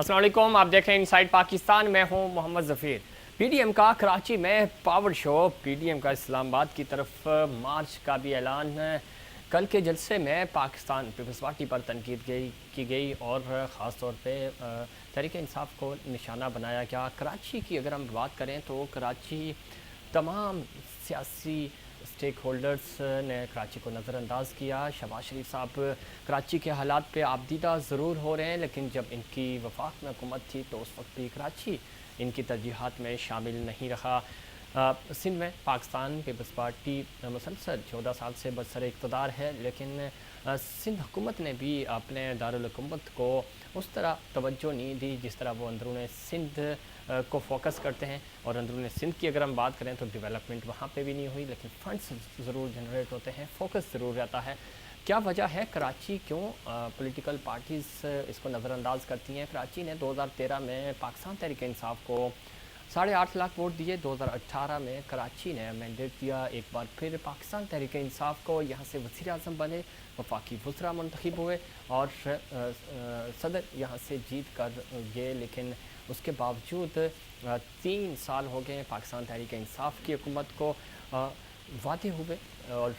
अस्सलाम वालेकुम, आप देख रहे हैं इनसाइड पाकिस्तान। मैं हूं मोहम्मद ज़फ़ीर। पीडीएम का कराची में पावर शो, पीडीएम का इस्लामाबाद की तरफ मार्च का भी ऐलान है। कल के जलसे में पाकिस्तान पीपल्स पार्टी पर तनकीद की गई और ख़ास तौर पे तहरीक इंसाफ को निशाना बनाया गया। कराची की अगर हम बात करें तो कराची तमाम सियासी स्टेक होल्डर्स ने कराची को नज़रअंदाज किया। शहबाज शरीफ साहब कराची के हालात पे आबदीदा ज़रूर हो रहे हैं, लेकिन जब इनकी वफाक में हुकूमत थी तो उस वक्त भी कराची इनकी तरजीहात में शामिल नहीं रहा। सिंध में पाकिस्तान पीपल्स पार्टी मुसलसल 14 साल से बरसर इक़्तिदार है, लेकिन सिंध हुकूमत ने भी अपने दारुल हुकूमत को उस तरह तवज्जो नहीं दी जिस तरह वो अंदरून सिंध को फोकस करते हैं। और अंदरून सिंध की अगर हम बात करें तो डेवलपमेंट वहाँ पे भी नहीं हुई, लेकिन फंड्स ज़रूर जनरेट होते हैं, फोकस ज़रूर रहता है। क्या वजह है कराची क्यों पॉलिटिकल पार्टीज़ इसको नज़रअंदाज करती हैं? कराची ने 2013 में पाकिस्तान तहरीक इंसाफ को 8.5 लाख वोट दिए। 2018 में कराची ने मैंडेट दिया एक बार फिर पाकिस्तान तहरीक इंसाफ को, यहाँ से वज़ीर आज़म बने, वफाकी वज़रा मुंतखब हुए और सदर यहाँ से जीत कर गए। लेकिन उसके बावजूद 3 साल हो गए पाकिस्तान तहरीक इंसाफ की हुकूमत को। वादे हुए और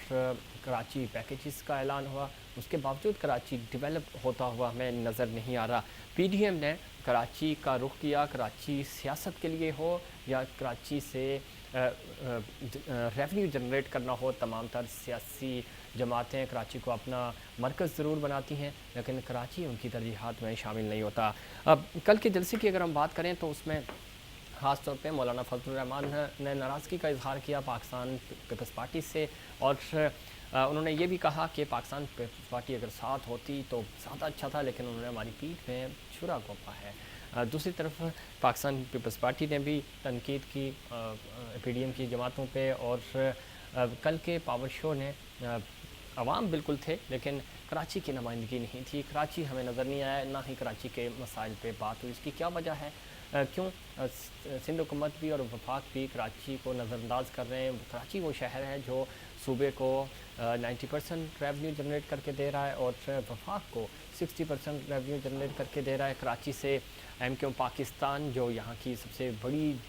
कराची पैकेजेस का ऐलान हुआ, उसके बावजूद कराची डेवलप होता हुआ हमें नज़र नहीं आ रहा। पीडीएम ने कराची का रुख किया, कराची सियासत के लिए हो या कराची से रेवेन्यू जनरेट करना हो, तमाम तर सियासी जमातें कराची को अपना मरकज़ ज़रूर बनाती हैं, लेकिन कराची उनकी तरजीहात में शामिल नहीं होता। अब कल के जलसे की अगर हम बात करें तो उसमें ख़ास तौर पे मौलाना फजलुर रहमान ने नाराज़गी का इजहार किया पाकिस्तान पीपल्स पार्टी से, और उन्होंने ये भी कहा कि पाकिस्तान पीपल्स पार्टी अगर साथ होती तो ज़्यादा अच्छा था, लेकिन उन्होंने हमारी पीठ में छुरा घोंपा है। दूसरी तरफ पाकिस्तान पीपल्स पार्टी ने भी तनकीद की पीडीएम की जमातों पे, और कल के पावर शो ने अवाम बिल्कुल थे लेकिन कराची की नुमाइंदगी नहीं थी। कराची हमें नज़र नहीं आया, ना ही कराची के मसाइल पे बात हुई। इसकी क्या वजह है? क्यों सिंध हुकूमत भी और वफाक भी कराची को नज़रअंदाज कर रहे हैं? कराची वो शहर है जो सूबे को 90% रेवेन्यू जनरेट करके दे रहा है और वफाक को 60% रेवेन्यू जनरेट करके दे रहा है। कराची से एमक्यू पाकिस्तान जो यहाँ की सबसे बड़ी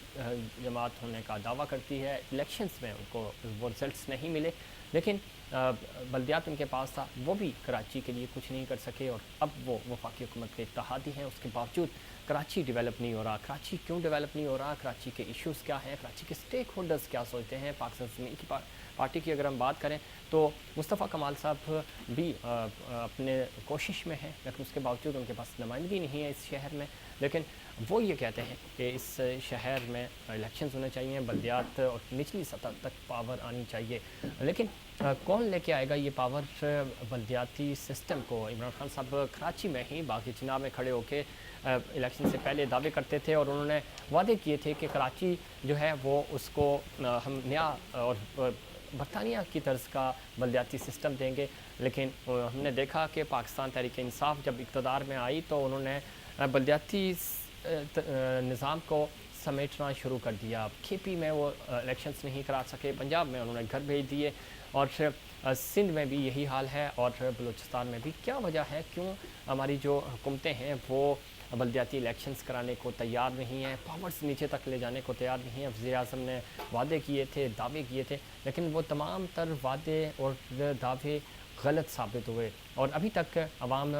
जमात होने का दावा करती है, इलेक्शंस में उनको वो रिजल्ट्स नहीं मिले, लेकिन बल्दियात उनके पास था, वो भी कराची के लिए कुछ नहीं कर सके और अब वो वफाकी हुकूमत के इत्तेहादी हैं। उसके बावजूद कराची डेवलप नहीं हो रहा। कराची क्यों डेवलप नहीं हो रहा? कराची के इश्यूज़ क्या हैं? कराची के स्टेक होल्डर्स क्या सोचते हैं? पाकिस्तान ज़मीन की पार्टी की अगर हम बात करें तो मुस्तफ़ा कमाल साहब भी अपने कोशिश में हैं, लेकिन उसके बावजूद उनके पास नुमाइंदगी नहीं है इस शहर में। लेकिन वो ये कहते हैं कि इस शहर में इलेक्शंस होने चाहिए, बल्दियात और निचली सतह तक पावर आनी चाहिए, लेकिन कौन लेके आएगा ये पावर बल्दियाती सिस्टम को? इमरान खान साहब कराची में ही बागी चुनाव में खड़े होकर इलेक्शन से पहले दावे करते थे और उन्होंने वादे किए थे कि कराची जो है वो उसको हम नया और बरतानिया की तर्ज का बल्दियाती सिस्टम देंगे। लेकिन हमने देखा कि पाकिस्तान तहरीक इंसाफ जब इक़्तिदार में आई तो उन्होंने बल्दियाती निज़ाम को समेटना शुरू कर दिया। केपी में वो इलेक्शंस नहीं करा सके, पंजाब में उन्होंने घर भेज दिए और सिंध में भी यही हाल है और बलूचिस्तान में भी। क्या वजह है? क्यों हमारी जो हुकूमतें हैं वो बल्दियाती इलेक्शंस कराने को तैयार नहीं हैं, पावर्स नीचे तक ले जाने को तैयार नहीं है? वज़ीर आज़म ने वादे किए थे, दावे किए थे, लेकिन वो तमाम तर वादे और दावे गलत साबित हुए और अभी तक अवाम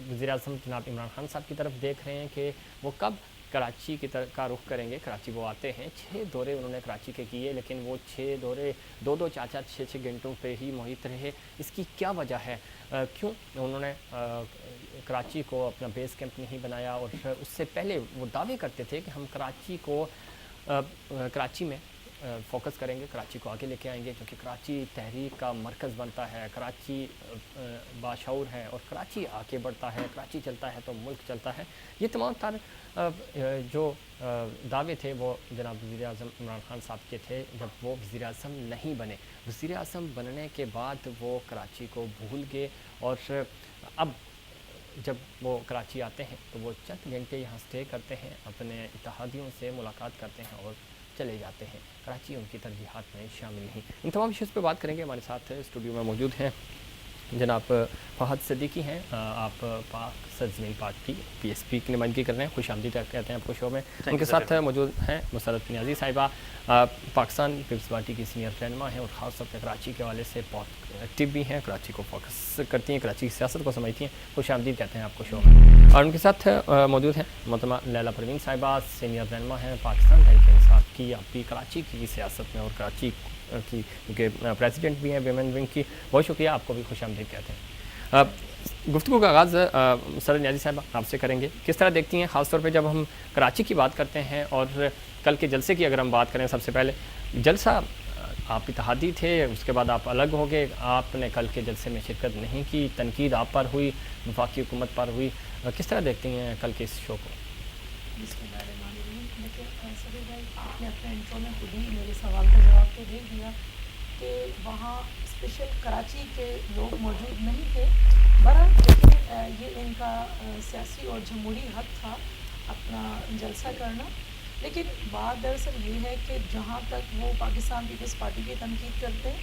वज़ीर आज़म जनाब इमरान खान साहब की तरफ देख रहे हैं कि वो कब कराची की तरफ का रुख करेंगे। कराची वो आते हैं, 6 दौरे उन्होंने कराची के किए, लेकिन वो 6 दौरे 2-2, 4-4, 6-6 घंटों पे ही मुहित रहे। इसकी क्या वजह है? क्यों उन्होंने कराची को अपना बेस कैंप नहीं बनाया? और उससे पहले वो दावे करते थे कि हम कराची में फोकस करेंगे, कराची को आगे लेके आएंगे, क्योंकि कराची तहरीक का मरकज़ बनता है, कराची बाशऊर है और कराची आगे बढ़ता है, कराची चलता है तो मुल्क चलता है। ये तमाम तर जो दावे थे वो जनाब वज़ीर आज़म इमरान खान साहब के थे जब वो वज़ीर आज़म नहीं बने। वज़ीर आज़म बनने के बाद वो कराची को भूल गए और अब जब वो कराची आते हैं तो वो चंद घंटे यहाँ स्टे करते हैं, अपने इत्तेहादियों से मुलाकात करते हैं और चले जाते हैं। कराची उनकी तरजीहात में शामिल नहीं। इन तमाम इश्यूज़ पे बात करेंगे। हमारे साथ स्टूडियो में मौजूद हैं जनाब फहद सिद्दीकी हैं, आप पाक सरजमीन पार्टी PSP की नुमाइंदगी कर रहे हैं। खुशामदीद कहते हैं आपको शो में। उनके साथ मौजूद हैं मुसरत नियाज़ी साहिबा, पाकिस्तान पीपल्स पार्टी की सीनियर रहनुमा हैं और ख़ास तौर पर कराची के हवाले से बहुत एक्टिव भी हैं, कराची को फोकस करती हैं, कराची की सियासत को समझती हैं। खुशामदीद कहते हैं आपको शो में। और उनके साथ मौजूद हैं मोहतरमा लैला परवीन साहिबा, सीनियर रहनुमा हैं पाकिस्तान तहरीक इंसाफ की, आप भी कराची की सियासत में और कराची की के प्रेसिडेंट भी हैं विमेन विंग की। बहुत शुक्रिया, आपको भी खुशामदीद कहते हैं। गुफ्तगू का आगाज़ सर नियाज़ी साहब आपसे करेंगे। किस तरह देखती हैं ख़ास तौर पे जब हम कराची की बात करते हैं और कल के जलसे की अगर हम बात करें, सबसे पहले जलसा आप इत्तेहादी थे, उसके बाद आप अलग हो गए, आपने कल के जलसे में शिरकत नहीं की, तनकीद आप पर हुई, वफाकी हुकूमत पर हुई। किस तरह देखती हैं कल के इस शो को? आपने अपने इंट्रो में खुद ही मेरे सवाल का जवाब तो दे दिया कि वहाँ स्पेशल कराची के लोग मौजूद नहीं थे। बहरहाल लेकिन ये इनका सियासी और जमहूरी हक था अपना जलसा करना। लेकिन बात दरअसल ये है कि जहाँ तक वो पाकिस्तान पीपल्स पार्टी की तनकीद करते हैं,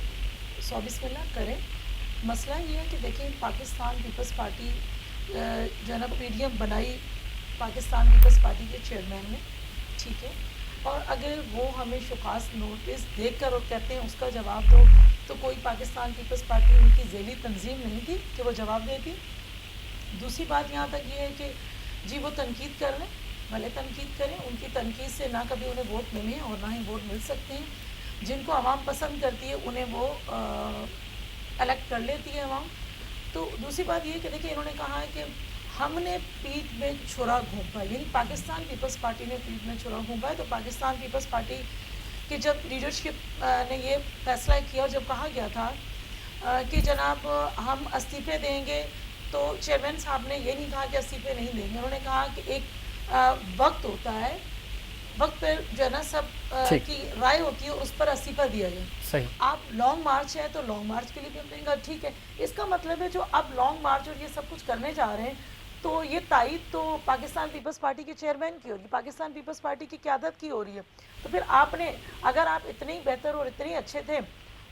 सौ बिस्मिल्लाह करें। मसला ये है कि देखें, पाकिस्तान पीपल्स पार्टी जो है ना PDM बनाई पाकिस्तान पीपल्स पार्टी के चेयरमैन ने, ठीक है, और अगर वो हमें शुकास नोटिस देकर और कहते हैं उसका जवाब दो, तो कोई पाकिस्तान पीपल्स पार्टी उनकी ज़ेली तंजीम नहीं थी कि वो जवाब देती। दूसरी बात यहाँ तक ये है कि जी वो तनकीद कर रहे हैं, भले तनकीद करें, उनकी तनकीद से ना कभी उन्हें वोट मिले और ना ही वोट मिल सकते हैं। जिनको आवाम पसंद करती है उन्हें वो इलेक्ट कर लेती है आवाम। तो दूसरी बात ये कि देखिए, इन्होंने कहा है कि हमने पीठ में छुरा घोंपा है, यानी पाकिस्तान पीपल्स पार्टी ने पीठ में छुरा घोंपा है। तो पाकिस्तान पीपल्स पार्टी की जब लीडरशिप ने ये फैसला किया और जब कहा गया था कि जनाब हम इस्तीफे देंगे, तो चेयरमैन साहब ने ये नहीं कहा कि इस्तीफे नहीं देंगे, उन्होंने कहा कि एक वक्त होता है, वक्त पर जो है ना सब की राय होती है, उस पर इस्तीफा दिया जाए। सही। आप लॉन्ग मार्च है तो लॉन्ग मार्च के लिए भी अपनेगा, ठीक है। इसका मतलब है जो अब लॉन्ग मार्च और ये सब कुछ करने जा रहे हैं, तो ये तायद तो पाकिस्तान पीपल्स पार्टी के चेयरमैन की हो रही है, पाकिस्तान पीपल्स पार्टी की क़यादत की हो रही है। तो फिर आपने, अगर आप इतने ही बेहतर और इतने ही अच्छे थे,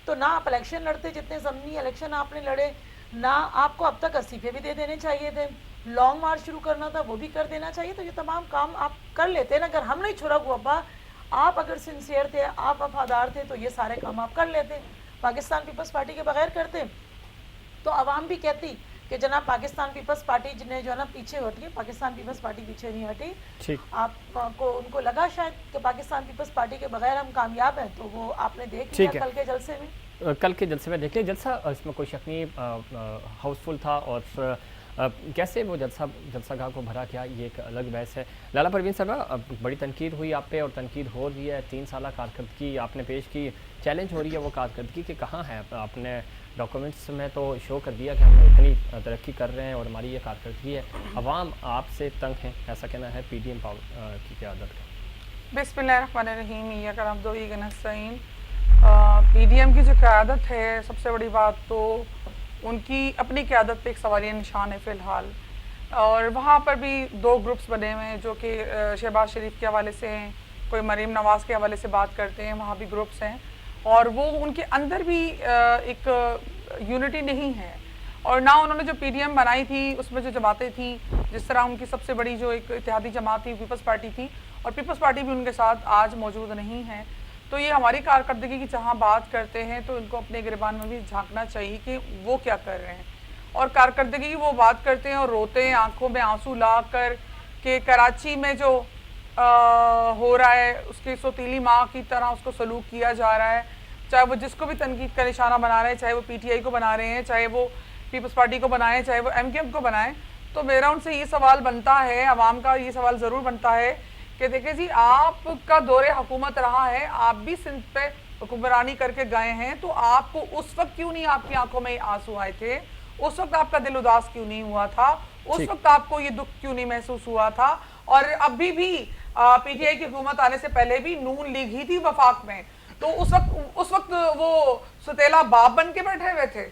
तो ना आप इलेक्शन लड़ते जितने ज़मीनी इलेक्शन आपने लड़े, ना आपको अब तक इस्तीफे भी दे देने चाहिए थे, लॉन्ग मार्च शुरू करना था वो भी कर देना चाहिए। तो ये तमाम काम आप कर लेते हैं ना। अगर हम नहीं छुरा हुआ, आप अगर सिंसियर थे, आप वफादार थे, तो ये सारे काम आप कर लेते। पाकिस्तान पीपल्स पार्टी के बगैर करते तो आवाम भी कहती कि जनाब पाकिस्तान पीपल्स पार्टी जिन्हें जो है ना पीछे हटी है, पाकिस्तान पीपल्स पार्टी पीछे नहीं हटी। आपको उनको लगा शायद कि पाकिस्तान पीपल्स पार्टी के बगैर हम कामयाब हैं, तो वो आपने देख लिया कल के जलसे में। कल के जलसे में देख लिया जलसा, इसमें कोई शक नहीं हाउसफुल था। और कैसे वो जलसागाह को भरा क्या, ये एक अलग बहस है। लाला परवीन साहब, बड़ी तनकीद हुई आप पे और तनकीद हो रही है, 3 साल कारकर्दगी आपने पेश की, चैलेंज हो रही है वो कारकर्दगी कि कहाँ है। आपने डॉक्यूमेंट्स में तो शो कर दिया कि हम इतनी तरक्की कर रहे हैं और हमारी ये कारकर्दगी है, अवाम आपसे तंग है, ऐसा कहना है PDM की क़यादत का। बिस्मिल्लाहिर्रहमानिर्रहीम, PDM की जो क़यादत है, सबसे बड़ी बात तो उनकी अपनी क़यादत पे एक सवालिया निशान है फ़िलहाल। और वहाँ पर भी 2 ग्रुप्स बने हुए हैं जो कि शहबाज शरीफ के हवाले से हैं, कोई मरीम नवाज़ के हवाले से बात करते हैं, वहाँ भी ग्रुप्स हैं। और वो उनके अंदर भी एक यूनिटी नहीं है। और ना उन्होंने जो PDM बनाई थी उसमें जो जमातें थी, जिस तरह उनकी सबसे बड़ी जो एक इत्तेहादी जमात थी पीपल्स पार्टी थी, और पीपल्स पार्टी भी उनके साथ आज मौजूद नहीं है। तो ये हमारी कारकर्दगी की जहाँ बात करते हैं तो इनको अपने गिरबान में भी झांकना चाहिए कि वो क्या कर रहे हैं। और कारकर्दगी की वो बात करते हैं और रोते हैं आंखों में आंसू ला कर कि कराची में जो हो रहा है उसकी सौतीली माँ की तरह उसको सलूक किया जा रहा है। चाहे वो जिसको भी तनकीद का निशाना बना रहे हैं, चाहे वो PTI को बना रहे हैं, चाहे वो पीपल्स पार्टी को बनाएं, चाहे वो MKM को बनाएं। तो मेरा उनसे ये सवाल बनता है, आवाम का ये सवाल ज़रूर बनता है कि देखिए जी, आपका दौरे हुकूमत रहा है, आप भी सिंध पे हुक्मरानी करके गए हैं, तो आपको उस वक्त क्यों नहीं आपकी आंखों में आंसू आए थे? उस वक्त आपका दिल उदास क्यों नहीं हुआ था? उस वक्त आपको ये दुख क्यों नहीं महसूस हुआ था? और अभी भी PTI की हुकूमत आने से पहले भी नून लीग ही थी वफाक में, तो उस वक्त वो सतेला बाप बन के बैठे हुए थे।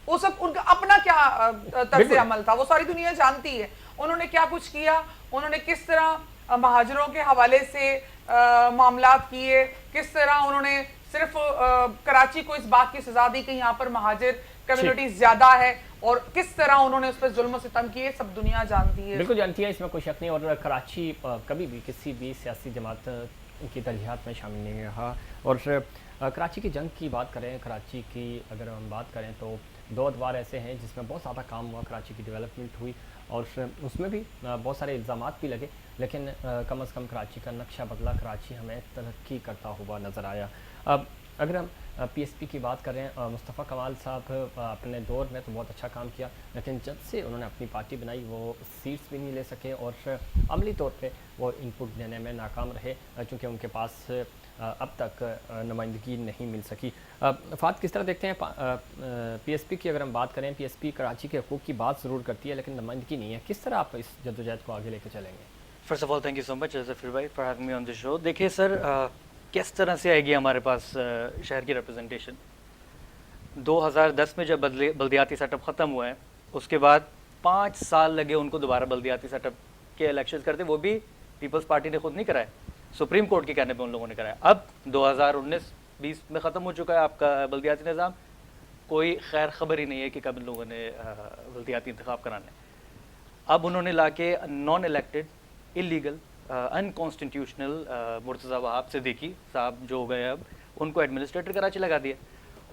उस वक्त उनका अपना क्या तर्ज अमल था वो सारी दुनिया जानती है। उन्होंने क्या कुछ किया, उन्होंने किस तरह महाजरों के हवाले से मामलात किए, किस तरह उन्होंने सिर्फ कराची को इस बात की सजा दी कि यहाँ पर महाजिर कम्युनिटी ज्यादा है, اور کس طرح انہوں نے اس پہ ظلم و ستم کیے سب دنیا جانتی ہے. بالکل جانتی ہے, اس میں کوئی شک نہیں. اور کراچی کبھی بھی کسی بھی سیاسی جماعت کی ترجیحات میں شامل نہیں رہا. اور کراچی کی جنگ کی بات کریں, کراچی کی اگر ہم بات کریں تو 2 ادوار ایسے ہیں جس میں بہت زیادہ کام ہوا, کراچی کی ڈیولپمنٹ ہوئی اور اس میں بھی بہت سارے الزامات بھی لگے, لیکن کم از کم کراچی کا نقشہ بدلا, کراچی ہمیں ترقی کرتا ہوا نظر آیا. اگر ہم پی ایس پی کی بات کریں, مصطفیٰ کمال صاحب اپنے دور میں تو بہت اچھا کام کیا, لیکن جب سے انہوں نے اپنی پارٹی بنائی وہ سیٹس بھی نہیں لے سکے اور عملی طور پہ وہ ان پٹ دینے میں ناکام رہے, چونکہ ان کے پاس اب تک نمائندگی نہیں مل سکی. فات کس طرح دیکھتے ہیں پی ایس پی کی؟ اگر ہم بات کریں, پی ایس پی کراچی کے حقوق کی بات ضرور کرتی ہے لیکن نمائندگی نہیں ہے. کس طرح آپ اس جدوجہد کو آگے لے کے چلیں گے؟ First of all thank you so much Zafar بھائی فار ہیونگ می آن دس شو. دیکھیے سر, کس طرح سے آئے گی ہمارے پاس شہر کی ریپرزنٹیشن. 2010 میں جب بلدیاتی سیٹ اپ ختم ہوا ہے, اس کے بعد 5 سال لگے ان کو دوبارہ بلدیاتی سیٹ اپ کے الیکشنز کرتے. وہ بھی پیپلز پارٹی نے خود نہیں کرائے, سپریم کورٹ کے کہنے پہ ان لوگوں نے کرایا. اب 2019-20 میں ختم ہو چکا ہے آپ کا بلدیاتی نظام, کوئی خیر خبر ہی نہیں ہے کہ کب ان لوگوں نے بلدیاتی انتخاب کرانے. اب انہوں نے لا کے non elected, illegal, unconstitutional Murtaza Wahab Siddiqui صاحب جو ہو گئے اب, ان کو ایڈمنسٹریٹر کراچی لگا دیا.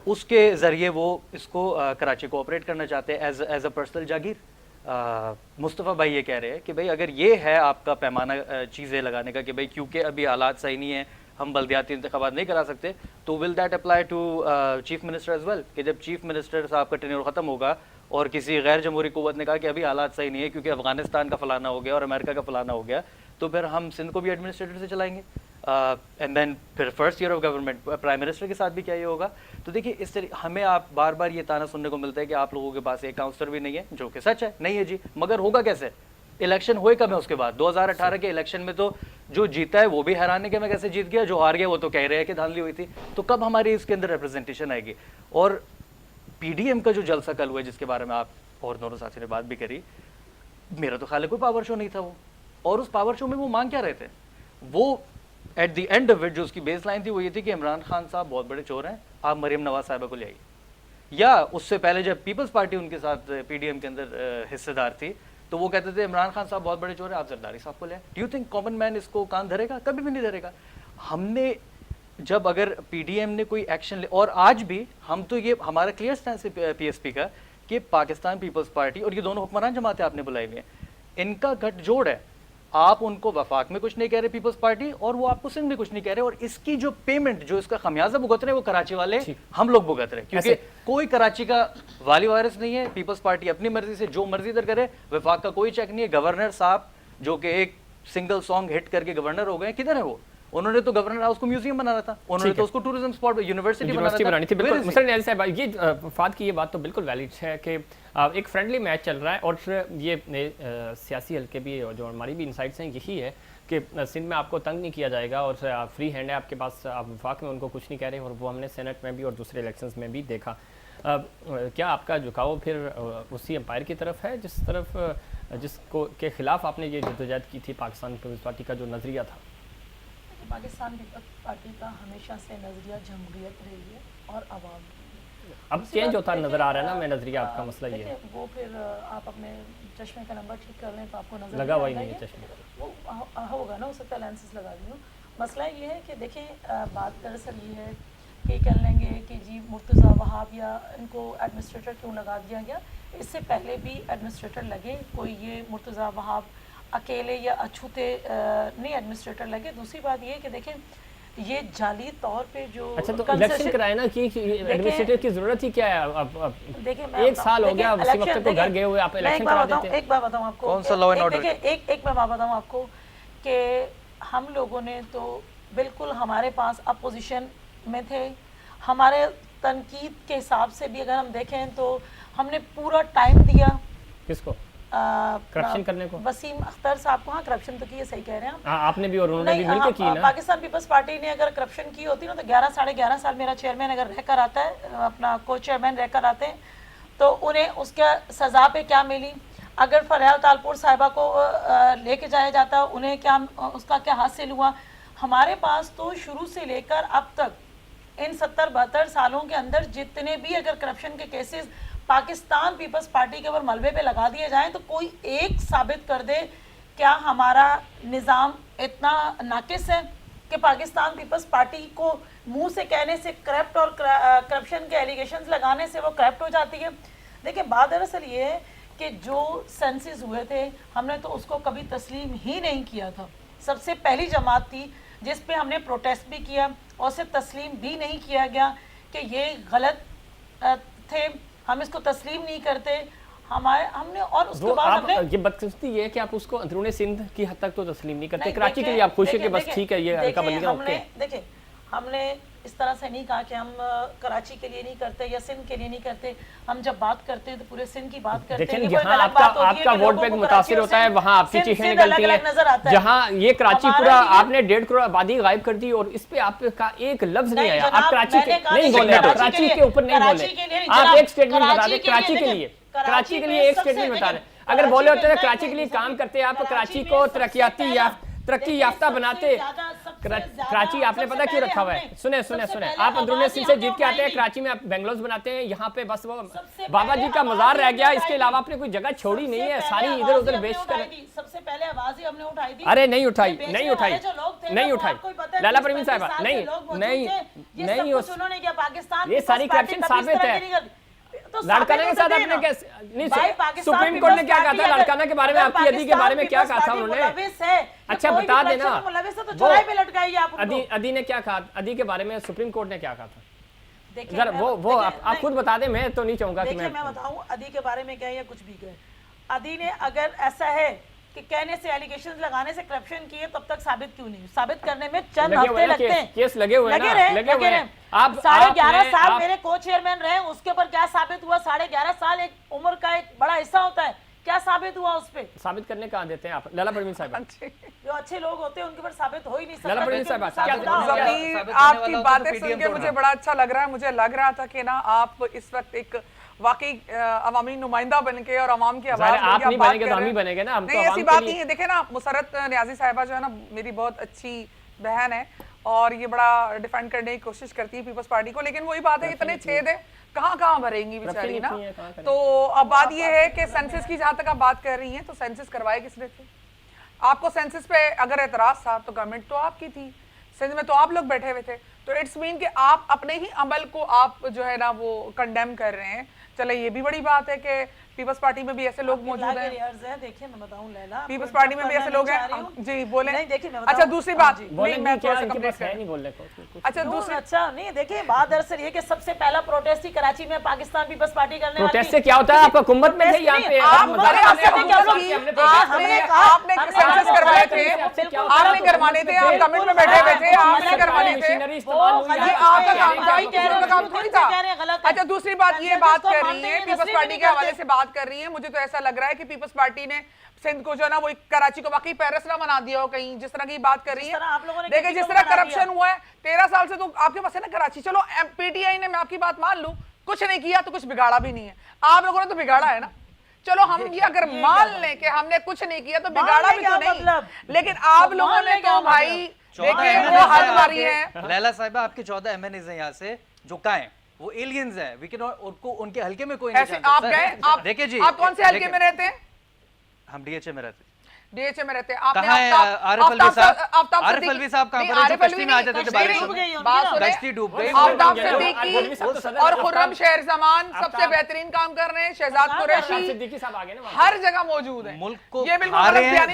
اس کے ذریعے وہ اس کو کراچی کو آپریٹ کرنا چاہتے ہیں ایز اے پرسنل جاگیر. مصطفیٰ بھائی یہ کہہ رہے ہیں کہ بھائی اگر یہ ہے آپ کا پیمانہ چیزیں لگانے کا کہ بھائی کیونکہ ابھی حالات صحیح نہیں ہیں ہم بلدیاتی انتخابات نہیں کرا سکتے, تو will that apply to chief minister as well, کہ جب چیف منسٹر صاحب کا ٹینیور ختم ہوگا اور کسی غیر جمہوری قوت نے کہا کہ ابھی حالات صحیح نہیں ہے کیونکہ افغانستان کا فلانا ہو گیا اور امریکہ کا فلانا ہو گیا, تو پھر ہم سندھ کو بھی ایڈمنسٹریٹر سے چلائیں گے. اینڈ دین پھر first year of government prime minister کے ساتھ بھی کیا یہ ہوگا. تو دیکھیے اس طرح ہمیں آپ بار بار یہ تانا سننے کو ملتا ہے کہ آپ لوگوں کے پاس ایک کاؤنسلر بھی نہیں ہے, جو کہ سچ ہے, نہیں ہے جی, مگر ہوگا کیسے؟ الیکشن ہوئے کب ہے اس کے بعد؟ 2018 کے الیکشن میں تو جو جیتا ہے وہ بھی حیران ہے کہ میں کیسے جیت گیا, جو ہار گیا وہ تو کہہ رہے ہیں کہ دھاندلی ہوئی تھی. تو کب ہماری اس کے اندر ریپرزنٹیشن آئے گی؟ اور پی ڈی ایم کا جو جلسہ کل ہوا ہے جس کے بارے میں آپ اور دونوں ساتھی نے بات بھی کری, میرا تو خیال ہے کوئی پاور شو نہیں تھا وہ. اور اس پاور شو میں وہ مانگ کیا رہے تھے؟ وہ at the end of it جو اس کی بیس لائن تھی وہ یہ تھی کہ عمران خان صاحب بہت بڑے چور ہیں, آپ مریم نواز صاحبہ کو لے آئیے. یا اس سے پہلے جب پیپلز پارٹی ان کے ساتھ پی ڈی ایم کے اندر حصے دار تھی تو وہ کہتے تھے عمران خان صاحب بہت بڑے چور ہیں, آپ زرداری صاحب کو لے آئیں. Do you think common man اس کو کان دھرے گا؟ کبھی بھی نہیں دھرے گا. ہم نے جب اگر پی ڈی ایم نے کوئی ایکشن لے, اور آج بھی ہم تو یہ ہمارا کلیئر اسٹینس ہے پی ایس پی کا کہ پاکستان پیپلز پارٹی اور یہ دونوں حکمران جماعتیں آپ نے بلائی ہوئی ہیں, ان کا گٹھ جوڑ ہے. آپ ان کو وفاق میں کچھ نہیں کہہ رہے پیپلز پارٹی, اور وہ آپ کو سندھ میں کچھ نہیں کہہ رہے, اور اس کی جو پیمنٹ جو اس کا خمیازہ بھگت رہے ہیں وہ کراچی والے ہم لوگ بھگت رہے ہیں, کیونکہ کوئی کراچی کا والی وارث نہیں ہے. پیپلز پارٹی اپنی مرضی سے جو مرضی ادھر کرے, وفاق کا کوئی چیک نہیں ہے. گورنر صاحب جو کہ ایک سنگل سانگ ہٹ کر کے گورنر ہو گئے, کدھر ہے وہ؟ انہوں نے تو گورنر ہاؤس کو میوزیم بنانا تھا, انہوں نے تو اس کو ٹورزم اسپاٹ یونیورسٹی بنانی تھی. بالکل مثلاً علی صاحب یہ فات کی یہ بات تو بالکل ویلڈ ہے کہ ایک فرینڈلی میچ چل رہا ہے, اور یہ سیاسی حلقے بھی جو ہماری بھی انسائٹس ہیں یہی ہے کہ سندھ میں آپ کو تنگ نہیں کیا جائے گا اور فری ہینڈ ہے آپ کے پاس, آپ وفاق میں ان کو کچھ نہیں کہہ رہے, اور وہ ہم نے سینٹ میں بھی اور دوسرے الیکشنز میں بھی دیکھا. کیا آپ کا جھکاؤ پھر اسی امپائر کی طرف ہے جس کو کے خلاف آپ نے یہ جدوجہد کی تھی پاکستان پیپلز پارٹی کا جو نظریہ تھا؟ پاکستان پیپلز پارٹی کا ہمیشہ سے نظریہ جمہوریت رہی ہے اور عوام. اب چینج ہوتا نظر آ رہا ہے نا, میں نظریہ آپ کا مسئلہ یہ ہے. وہ پھر آپ اپنے چشمے کا نمبر ٹھیک کر لیں تو آپ کو نظر لگا ہوا ہی نہیں ہے چشمے, وہ ہوگا نا, ہو سکتا ہے لینسز لگا دی ہوں. مسئلہ یہ ہے کہ دیکھیں بات دراصل یہ ہے کہ کہہ لیں گے کہ جی مرتضیٰ وہاب یا ان کو ایڈمنسٹریٹر کیوں لگا دیا گیا. اس سے پہلے بھی ایڈمنسٹریٹر لگے, کوئی یہ مرتضیٰ وہاب اکیلے یا اچھوتے نہیں ایڈمنسٹریٹر لگے. دوسری بات یہ کہ دیکھیں یہ جعلی طور پہ جو اچھا تو الیکشن کرائے نا کہ ایڈمنسٹریٹر کی ضرورت ہی کیا ہے؟ اب دیکھیں ایک سال ہو گیا اسی وقت کو گھر گئے ہوئے, آپ الیکشن کرا دیتے. ایک بات بتاؤں آپ کو, کون سا لا اینڈ آرڈر؟ ایک بات بتاؤں آپ کو کہ ہم لوگوں نے تو بالکل ہمارے پاس اپوزیشن میں تھے, ہمارے تنقید کے حساب سے بھی اگر ہم دیکھیں تو ہم نے پورا ٹائم دیا. کس کو؟ کرپشن کرنے کو. وسیم اختر صاحب کو. ہاں کرپشن تو کی ہے, صحیح کہہ رہے ہیں آپ نے بھی اور انہوں نے بھی مل کے کی نا. پاکستان پیپلز پارٹی نے اگر کرپشن کی ہوتی نا تو 11 ساڑھے 11 سال میرا چیئرمین اگر رہ کر آتا ہے, اپنا کو چیئرمین رہ کر آتے ہیں, تو انہیں اس کے سزا پہ کیا ملی. اگر فریال تالپور صاحبہ کو لے کے جایا جاتا انہیں کیا اس کا کیا حاصل ہوا. ہمارے پاس تو شروع سے لے کر اب تک ان 70-72 سالوں کے اندر جتنے بھی اگر کرپشن کے کیسز पाकिस्तान पीपल्स पार्टी के ऊपर मलबे पे लगा दिए जाएं तो कोई एक साबित कर दे क्या हमारा निज़ाम इतना नाकिस है कि पाकिस्तान पीपल्स पार्टी को मुंह से कहने से करप्ट और करप्शन के एलिगेशंस लगाने से वो करप्ट हो जाती है। देखिए बात दरअसल ये है कि जो सेंसिस हुए थे हमने तो उसको कभी तस्लीम ही नहीं किया था। सबसे पहली जमात थी जिस पे हमने प्रोटेस्ट भी किया और उसे तस्लीम भी नहीं किया गया कि ये गलत थे, हम इसको तस्लीम नहीं करते। हमने और उसके बाद हमने ये बदकिस्मती ये है कि आप उसको अंदरूनी सिंध की हद तक तो तस्लीम नहीं करते। कराची के लिए आप खुश है कि बस ठीक है ये हल्का बन गया, ओके। देखिए हमने इस तरह से नहीं कहा कि हम कराची के लिए नहीं करते या सिंध के लिए नहीं करते। हम जब बात करते हैं तो पूरे सिंध की बात करते हैं। लेकिन जहाँ आपका वोट बैंक मुतासिर होता है वहाँ आपकी चीखें निकलती हैं। जहाँ ये कराची पूरा आपने 1.5 करोड़ आबादी गायब कर दी और इस पे आपका एक लफ्ज नहीं आया। आप कराची के नहीं बोले, कराची के ऊपर नहीं बोले। आप एक स्टेटमेंट बता दें कराची के लिए, कराची के लिए एक स्टेटमेंट बता दें। अगर बोले होते तो कराची के लिए काम करते, आप कराची को तरक्की याफ्ता बनाते। कराची आपने पता क्यों रखा हुआ है? सुने आप अंदरूनी सिंध से जीत के आते हैं, कराची में आप बेंगलोर बनाते हैं, यहाँ पे बस वो बाबा जी का मजार रह गया, इसके अलावा आपने कोई जगह छोड़ी नहीं है, सारी इधर उधर बेच कर। सबसे पहले आवाज़ हमने उठाई थी। अरे नहीं उठाई लैला परवीन साहिबा, नहीं उन्होंने क्या पाकिस्तान ये सारी करप्शन साबित है। लाड़काना के साथ आपने क्या सुप्रीम कोर्ट ने क्या कहा था लाड़काना के बारे में, आपकी अदी के बारे में क्या कहा था उन्होंने? अच्छा बता देना अदी ने क्या कहा, अदी के बारे में सुप्रीम कोर्ट ने क्या कहा था? जरा वो आप खुद बता दें, मैं तो नहीं चाहूंगा कि मैं बताऊं अदी के बारे में क्या या कुछ भी कहे। अदी ने अगर ऐसा है कि कहने से एलिगेशंस लगाने से करप्शन किए तब तक साबित क्यों नहीं? साबित करने में चंद हफ्ते लगते हैं। केस लगे हुए हैं। आप 11.5 साल मेरे को चेयरमैन रहे, उसके ऊपर क्या साबित हुआ? 11.5 साल एक उम्र का एक बड़ा हिस्सा होता है, क्या साबित हुआ उस पे? साबित करने कहाँ देते हैं आप लैला परवीन साहब? जो अच्छे लोग होते हैं उनके ऊपर साबित हो ही नहीं सकता। लैला परवीन साहब आपकी बातें सुन के मुझे बड़ा अच्छा लग रहा है। मुझे लग रहा था कि ना आप इस वक्त एक वाकई अवामी नुमाइंदा बन के और अवाम की आवाज आप नहीं बनेंगे तो हम ही बनेंगे ना। हम नहीं ऐसी बात नहीं है। देखे ना मुसरत न्याजी साहिबा जो है ना मेरी बहुत अच्छी बहन है और ये बड़ा डिफेंड करने की कोशिश करती है पीपल्स पार्टी को, लेकिन वही बात है इतने छेद है कहाँ भरेंगी बेचारी ना। तो अब बात ये है कि सेंसस की जहाँ तक आप बात कर रही हैं तो सेंसस करवाए किसने थे? आपको सेंसस पे अगर एतराज था तो गवर्नमेंट तो आपकी थी, सिंध में तो आप लोग बैठे हुए थे, तो इट्स मीन कि आप अपने ही अमल को आप जो है ना वो कंडेम कर रहे हैं। चले ये भी बड़ी बात है कि पीपल्स पार्टी में भी ऐसे लोग मौजूद हैं। देखिए मैं बताऊं लैला, पीपल्स पार्टी में भी ऐसे लोग हैं। जी बोले। नहीं देखिए मैं अच्छा दूसरी बात मैं थोड़ा सा कंप्लीट कर नहीं बोलने को। अच्छा दूसरा अच्छा नहीं देखिए बात दरअसल ये कि सबसे पहला प्रोटेस्ट ही कराची में पाकिस्तान पीपल्स पार्टी करने वाली। प्रोटेस्ट से क्या होता है? आप हुकूमत में थे यहाँ पे, आपने सेंसस करवाए थे, आपने करवाने थे, आप गवर्नमेंट में बैठे हुए थे, आपने करवाने थे, आपका काम थोड़ी था। अच्छा दूसरी बात ये बात कर रही है पीपल्स पार्टी के हवाले से बात कर रही है, मुझे तो ऐसा लग रहा है कि पीपल्स पार्टी ने सिंध को जो है ना वो कराची को वाकई पेरिस ना बना दिया हो कहीं, जिस तरह की बात कर रही है। देखिए जिस तरह करप्शन हुआ है 13 साल से तो आपके पास है ना कराची। चलो पीटीआई ने, मैं आपकी बात मान लूं, कुछ नहीं किया तो कुछ बिगाड़ा भी नहीं है, आप लोगों ने तो बिगाड़ा है ना। चलो हम ये अगर मान लें कि हमने कुछ नहीं किया तो बिगाड़ा भी तो नहीं, लेकिन आप लोगों ने तो भाई देखिए वो हद मारी है। लैला साहिबा आपके 14 एमएनएज हैं यहाँ से जो कहाँ हैं, वो एलियंस हैं, वी कैन उनको उनके हलके में कोई नहीं जानता। आप गए, आप देखिए जी, आप कौन से हलके में रहते हैं? हम डीएचए में रहते हैं। डीएचए में रहते हैं। आपने आरिफ अलवी साहब कहां पर कश्ती में आ जाते थे बारिश में, कश्ती डूब गई। आफ्ताब सिद्दीकी और खुर्रम शेर जमान सबसे बेहतरीन काम कर रहे हैं, शहजाद कुरैशी हर जगह मौजूद है। मुल्क को ये बिल्कुल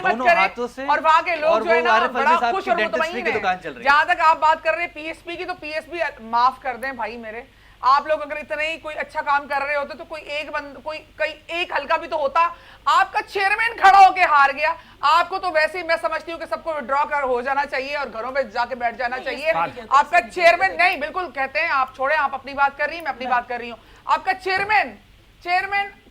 दोनों हाथों से, और वहाँ के लोग जो है ना बड़ा खुश और डेंटिस्ट्री की दुकान चल रही है। जहाँ तक आप बात कर रहे हैं पीएसपी की, तो पीएसपी माफ कर दें भाई मेरे, आप लोग अगर इतने ही कोई अच्छा काम कर रहे होते तो कोई एक हल्का भी तो होता। आपका चेयरमैन खड़ा होके हार गया, आपको तो वैसे ही मैं समझती हूँ कि सबको विड्रॉ कर हो जाना चाहिए और घरों में जाके बैठ जाना चाहिए। आपका चेयरमैन नहीं, बिल्कुल कहते हैं आप छोड़े, आप अपनी बात कर रही हैं, मैं अपनी बात कर रही हूँ। आपका चेयरमैन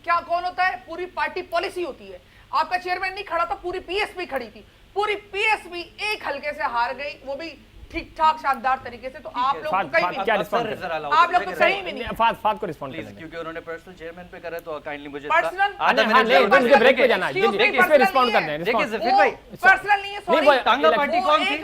क्या कौन होता है? पूरी पार्टी पॉलिसी होती है। आपका चेयरमैन नहीं खड़ा था, पूरी पीएसपी खड़ी थी, पूरी पीएसपी एक हल्के से हार गई, वो भी ठीक ठाक शानदार तरीके से। तो आप लोग आप लोग तो सही भी नहीं। फाद को रिस्पॉन्ड प्लीज, क्योंकि उन्होंने पर्सनल चेयरमैन पे करा तो काइंडली मुझे पर्सनल आधा मिनट ब्रेक पे जाना है। इस पे रिस्पॉन्ड करना है। देखिए जफीर भाई पर्सनल नहीं है, सॉरी टांगा पार्टी कौन थी?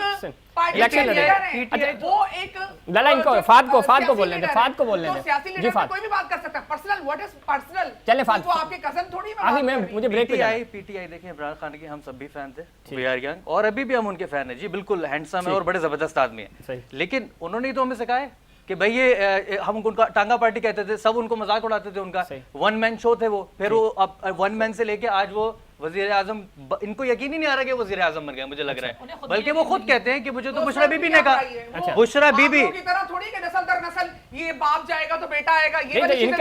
इलेक्शन लड़े। वो एक लला इनको फाद को बोलने दे, फाद को बोलने दे। सियासी लीडर कोई भी बात कर सकता है। Personal, what is personal? चले वो आपके कजन थोड़ी आखिर में मुझे ब्रेक पे जाना है। पीटीआई देखें, इमरान खान के हम सब भी फैन थे, वी आर यंग, और अभी भी हम उनके फैन हैं जी, बिल्कुल हैंडसम है और बड़े जबरदस्त आदमी है। लेकिन उन्होंने ही तो हमें सिखाया कि भाई ये हम उनका टांगा पार्टी कहते थे, सब उनको मजाक उड़ाते थे उनका, वन मैन शो थे वो, फिर वो अब वन मैन से लेके आज वो वजीर आजम, इनको यकीन ही नहीं आ रहा कि वजीर आजम बन गए, मुझे लग रहा है, बल्कि वो खुद कहते हैं कि मुझे तो बुशरा बीबी ने कहा, बुशरा बीबी की तरह थोड़ी कि नस्ल दर नस्ल, ये बाप जाएगा तो बेटा आएगा, ये वाली चीजें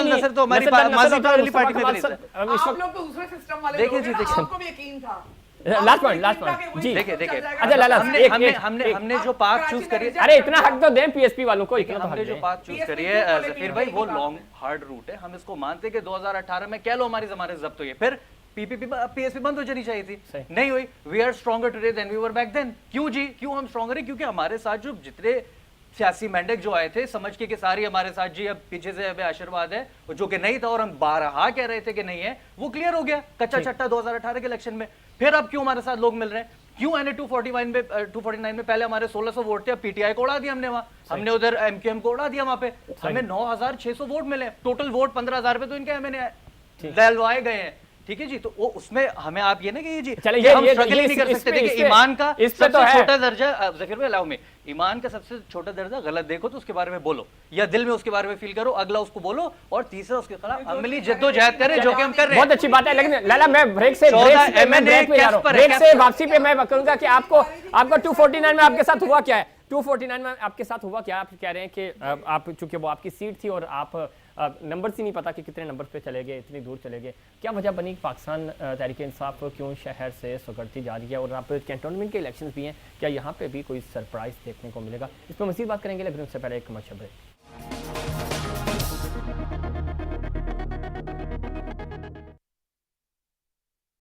नस्ल तो हमारी माजी वाली पार्टी में नहीं था। आप लोग तो दूसरे सिस्टम वाले देखिए लोग जी, हैं, देखिए। आपको भी यकीन था। लास्ट पॉइंट जी, देखिए अच्छा लाला हमने जो पाक चूज करी, अरे इतना हक तो दें पीएसपी वालों को, इतना तो हक हमने जो दें। पाक चूज करी है जफीर भाई, वो लॉन्ग हार्ड रूट है, हम इसको मानते हैं कि 2018 में कह लो हमारी जमानत जब्त हुई है, फिर पीपीपी पीएसपी बंद हो जानी चाहिए थी, नहीं हुई। We are stronger today than we were back then. क्यों जी, क्यों हम स्ट्रॉन्गर हैं? क्योंकि हमारे साथ जो जितने सियासी मैंडेट जो आए थे, समझ के कि सारी हमारे साथ जी अब पीछे से अब आशीर्वाद है, जो कि नहीं था और हम बारहा कह रहे थे कि नहीं है, वो क्लियर हो गया कच्चा छट्टा 2018 के इलेक्शन में। फिर अब क्यों हमारे साथ लोग मिल रहे हैं? क्यों एनए 249 में पहले हमारे 1600 वोट थे, अब पीटीआई को उड़ा दिया हमने, वहां हमने उधर एमक्यूएम को उड़ा दिया, वहां पे हमें 9600 वोट मिले, टोटल वोट 15000 पे तो इनके एमएनए दिलवाए गए हैं, ठीक है जी। तो वो उसमें हमें आप ये ना कि जी चलिए हम स्ट्रगल नहीं कर सकते। देखिए ईमान का सबसे छोटा दर्जा, ज़फीर भाई अलाउ में, ईमान का सबसे छोटा दर्जा गलत देखो तो उसके बारे में बोलो, या दिल में उसके बारे में फील करो, अगला उसको बोलो, और तीसरा उसके खिलाफ अमली जद्दोजहद करें, जो कि हम कर रहे हैं। बहुत अच्छी बात है, लेकिन लाला मैं ब्रेक से वापसी पे मैं कहूंगा कि आपका 249 में आपके साथ हुआ क्या है? 249 में आपके साथ हुआ क्या? आप कह रहे हैं कि आप चूंकि वो आपकी सीट थी और आप नंबर ही नहीं पता कि कितने नंबर पे चले गए, इतनी दूर चले गए, क्या वजह बनी? पाकिस्तान तहरीक इंसाफ क्यों शहर से सुगड़ती जा रही है? और आप कैंटोनमेंट के इलेक्शंस भी हैं, क्या यहाँ पे भी कोई सरप्राइज देखने को मिलेगा? इस पर मज़ीद बात करेंगे, लेकिन उससे पहले एक कमर्शियल ब्रेक।